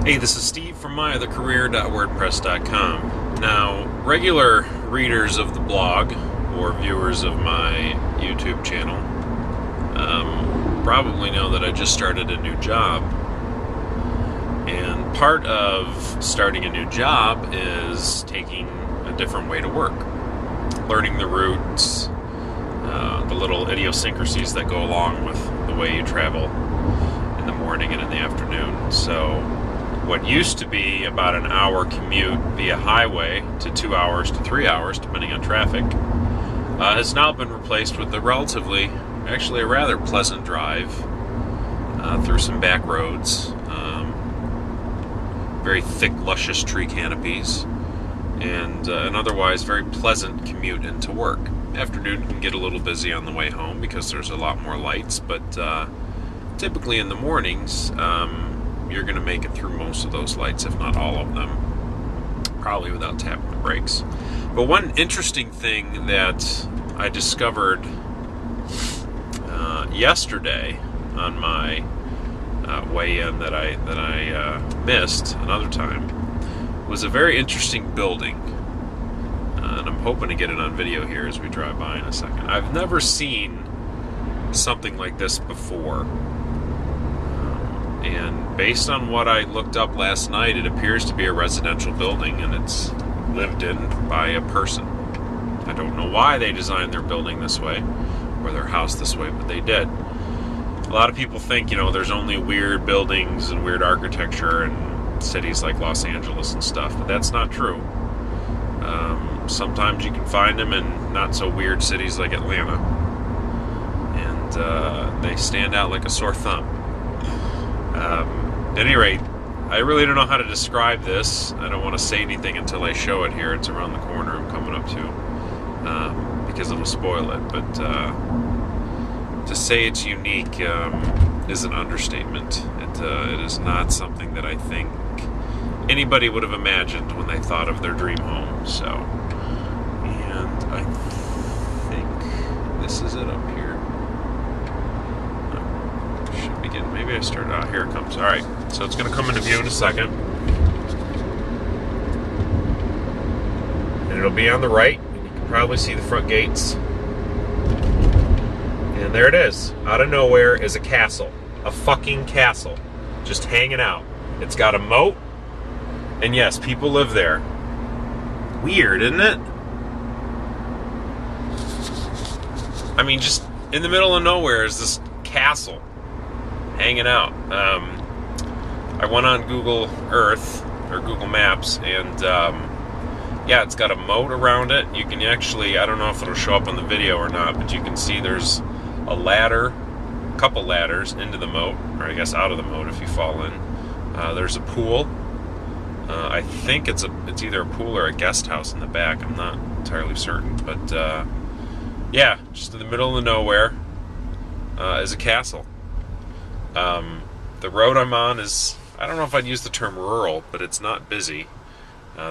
Hey, this is Steve from myothercareer.wordpress.com. Now, regular readers of the blog or viewers of my YouTube channel probably know that I just started a new job. And part of starting a new job is taking a different way to work, learning the routes, the little idiosyncrasies that go along with the way you travel in the morning and in the afternoon. So what used to be about an hour commute via highway to 2 hours to 3 hours, depending on traffic, has now been replaced with a rather pleasant drive through some back roads, very thick, luscious tree canopies, and an otherwise very pleasant commute into work. Afternoon can get a little busy on the way home because there's a lot more lights, but typically in the mornings, you're going to make it through most of those lights, if not all of them, probably without tapping the brakes. But one interesting thing that I discovered yesterday on my way in that I missed another time was a very interesting building, and I'm hoping to get it on video here as we drive by in a second. I've never seen something like this before. And based on what I looked up last night, it appears to be a residential building, and it's lived in by a person. I don't know why they designed their building this way, or their house this way, but they did. A lot of people think, there's only weird buildings and weird architecture in cities like Los Angeles and stuff, but that's not true. Sometimes you can find them in not so weird cities like Atlanta, and they stand out like a sore thumb. At any rate, I really don't know how to describe this. I don't want to say anything until I show it here. It's around the corner I'm coming up to, because it'll spoil it. But to say it's unique is an understatement. It is not something that I think anybody would have imagined when they thought of their dream home. So, and I think this is it up here. Maybe I started out. Here it comes. Alright, so it's going to come into view in a second. And it'll be on the right. You can probably see the front gates. And there it is. Out of nowhere is a castle. A fucking castle. Just hanging out. It's got a moat. And yes, people live there. Weird, isn't it? I mean, just in the middle of nowhere is this castle hanging out. I went on Google Earth or Google Maps, and yeah, it's got a moat around it. You can actually, I don't know if it'll show up on the video or not, but you can see there's a ladder, a couple ladders into the moat, or I guess out of the moat if you fall in. There's a pool. I think it's either a pool or a guest house in the back. I'm not entirely certain, but yeah, just in the middle of nowhere is a castle. The road I'm on is, I don't know if I'd use the term rural, but it's not busy.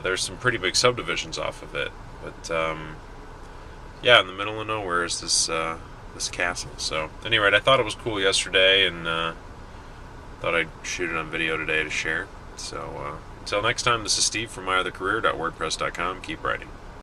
There's some pretty big subdivisions off of it, but yeah, in the middle of nowhere is this castle. So anyway, I thought it was cool yesterday, and thought I'd shoot it on video today to share. So until next time, this is Steve from myothercareer.wordpress.com. Keep writing.